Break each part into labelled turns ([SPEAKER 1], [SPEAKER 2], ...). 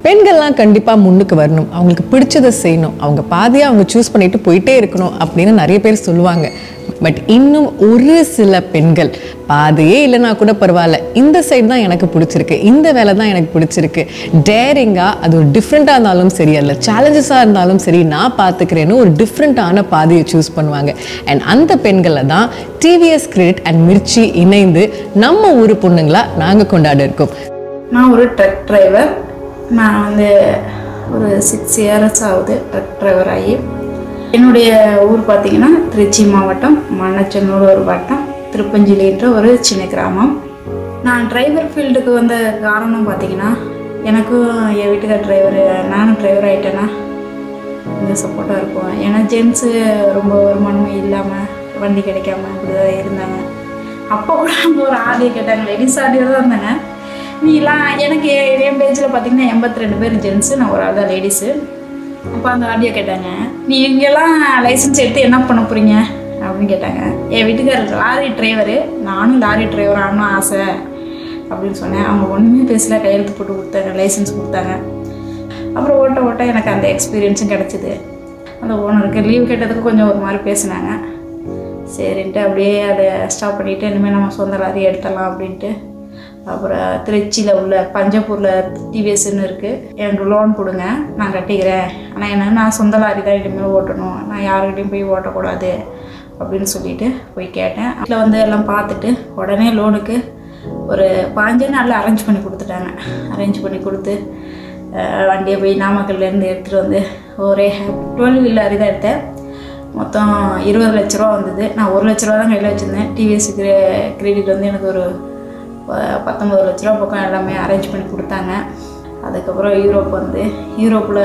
[SPEAKER 1] பெண்கள்லாம் கண்டிப்பா முன்னுக்கு வரணும், அவங்களுக்கு பிடிச்சதை செய்யணும், அவங்க பாதியா அவங்க சூஸ் பண்ணிட்டு போயிட்டே இருக்கணும் அப்படின்னு நிறைய பேர் சொல்லுவாங்க. பட் இன்னும் ஒரு சில பெண்கள் பாதையே இல்லைனா கூட பரவாயில்ல, இந்த சைடு தான் எனக்கு பிடிச்சிருக்கு, இந்த வேலை தான் எனக்கு பிடிச்சிருக்கு, டேரிங்கா அது ஒரு டிஃப்ரெண்ட்டாக இருந்தாலும் சரி, அதில் சேலஞ்சஸாக இருந்தாலும் சரி, நான் பார்த்துக்கிறேன்னு ஒரு டிஃப்ரெண்ட்டான பாதையை சூஸ் பண்ணுவாங்க. அண்ட் அந்த பெண்களை தான் டிவிஎஸ் கிரெடிட் அண்ட் மிர்ச்சி இணைந்து நம்ம ஊர் பொண்ணுங்களா நாங்கள் கொண்டாட இருக்கோம்.
[SPEAKER 2] நான் ஒரு ட்ரக் டிரைவர். நான் ஒரு 6 years ஆகுது ட்ரக் டிரைவர் ஆகி. என்னுடைய ஊர் பார்த்திங்கன்னா திருச்சி மாவட்டம் மண்ணச்சநல்லூர் ஒரு வட்டம் திருப்பஞ்சிலின்ற ஒரு சின்ன கிராமம். நான் டிரைவர் ஃபீல்டுக்கு வந்த காரணம் பார்த்திங்கன்னா, எனக்கும் என் வீட்டுக்கார் டிரைவர், நானும் டிரைவர் ஆகிட்டேன்னா கொஞ்சம் சப்போர்ட்டாக இருக்கும். ஏன்னா ஜென்ஸு ரொம்ப வருமானமே இல்லாமல் வண்டி கிடைக்காம இப்படி தான் இருந்தாங்க. அப்போ கூட ஒரு ஆடியோ கேட்டாங்க, லேடிஸ் ஆடியோ தான் இருந்தாங்க. நீலாம் எனக்கு என் பேஜில் பார்த்திங்கன்னா 82 பேர் ஜென்ஸு, நான் ஒரு ஆள் தான் லேடிஸு. அப்போ அந்த ஆடியோ கேட்டாங்க, நீ இங்கெல்லாம் லைசன்ஸ் எடுத்து என்ன பண்ண போகிறீங்க அப்படின்னு கேட்டாங்க. என் வீட்டுக்காரர் லாரி டிரைவரு, நானும் லாரி டிரைவர் ஆகணும் ஆசை அப்படின்னு சொன்னேன். அவங்க ஒன்றுமே பேசல, கையெழுத்து போட்டு கொடுத்தாங்க, லைசன்ஸ் கொடுத்தாங்க. அப்புறம் ஓட்ட எனக்கு அந்த எக்ஸ்பீரியன்ஸும் கிடச்சிது. அந்த ஓனருக்கு லீவ் கேட்டதுக்கு கொஞ்சம் ஒரு மாதிரி பேசினாங்க. சரின்ட்டு அப்படியே அதை ஸ்டாப் பண்ணிவிட்டு இனிமேல் நம்ம சொந்த லாரி எடுத்துடலாம் அப்படின்ட்டு. அப்புறம் திருச்சியில் உள்ள பஞ்சப்பூரில் டிவிஎஸ்ன்னு இருக்குது, எனக்கு லோன் கொடுங்க, நான் கட்டிக்கிறேன். ஆனால் என்ன, நான் சொந்த லாரி தான் இனிமேல் ஓட்டணும், நான் யாருக்கிட்டையும் போய் ஓட்டக்கூடாது அப்படின்னு சொல்லிட்டு போய் கேட்டேன். வீட்டில் எல்லாம் பார்த்துட்டு உடனே லோனுக்கு ஒரு 5 நாளில் அரேஞ்ச் பண்ணி கொடுத்துட்டாங்க. அரேஞ்ச் பண்ணி கொடுத்து வண்டியை போய் நாமக்கல்லேருந்து எடுத்துகிட்டு ஒரே 12 லாரி தான் எடுத்தேன். மொத்தம் 20 லட்ச ரூபா வந்தது. நான் 1 லட்ச ரூபா தான் கையில் வச்சுருந்தேன். டிவிஎஸ் கிரெடிட் எனக்கு ஒரு 19 லட்ச ரூபா பக்கம் எல்லாமே அரேஞ்ச் பண்ணி கொடுத்தாங்க. அதுக்கப்புறம் யூரோப்பில்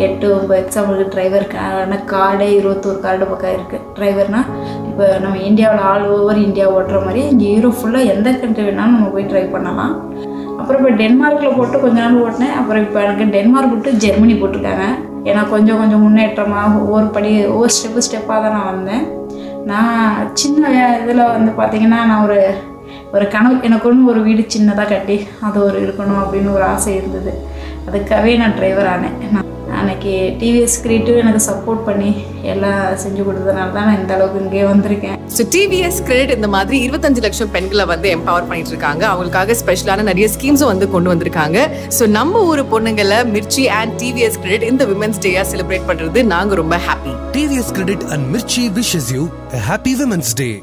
[SPEAKER 2] 8-9 எக்ஸாம்பிளுக்கு டிரைவருக்கான கார்டே 21 கார்டு பக்கம் இருக்குது. டிரைவர்னால் இப்போ நம்ம இந்தியாவில் ஆல் ஓவர் இந்தியா ஓட்டுற மாதிரி இங்கே யூரோப் ஃபுல்லாக எந்த கண்ட்ரி வேணாலும் நம்ம போய் ட்ரைவ் பண்ணலாம். அப்புறம் இப்போ டென்மார்க்கில் போட்டு கொஞ்ச நாள் ஓட்டினேன். அப்புறம் இப்போ எனக்கு டென்மார்க் விட்டு ஜெர்மனி போட்டிருக்காங்க. ஏன்னா கொஞ்சம் முன்னேற்றமாக ஒவ்வொரு ஸ்டெப்பாக தான் நான் வந்தேன். நான் சின்ன இதில் பார்த்திங்கன்னா, நான் ஒரு கனவு, எனக்கு ஒரு வீடு சின்னதாக கட்டி அது இருக்கணும் அப்படின்னு ஒரு ஆசை இருந்தது. அதுக்காகவே நான் டிரைவர் ஆனேன். நான் அன்றைக்கி டிவிஎஸ் கிரெடிட் எனக்கு சப்போர்ட் பண்ணி எல்லாம் செஞ்சு கொடுத்ததுனால தான் நான் இந்த அளவுக்கு இங்கே வந்திருக்கேன்.
[SPEAKER 1] ஸோ டிவிஎஸ் கிரெடிட் இந்த மாதிரி 25 லட்சம் பெண்களை எம்பவர் பண்ணிட்டு இருக்காங்க. அவங்களுக்காக ஸ்பெஷலான நிறைய ஸ்கீம்ஸும் கொண்டு வந்திருக்காங்க. ஸோ நம்ம ஊர் பொண்ணுங்களை மிர்ச்சி அண்ட் டிவிஎஸ் கிரெடிட் இந்த விமென்ஸ் டேயா செலிப்ரேட் பண்றது நாங்கள் ரொம்ப happy.
[SPEAKER 3] TVS credit and Mirchi wishes you a happy women's day.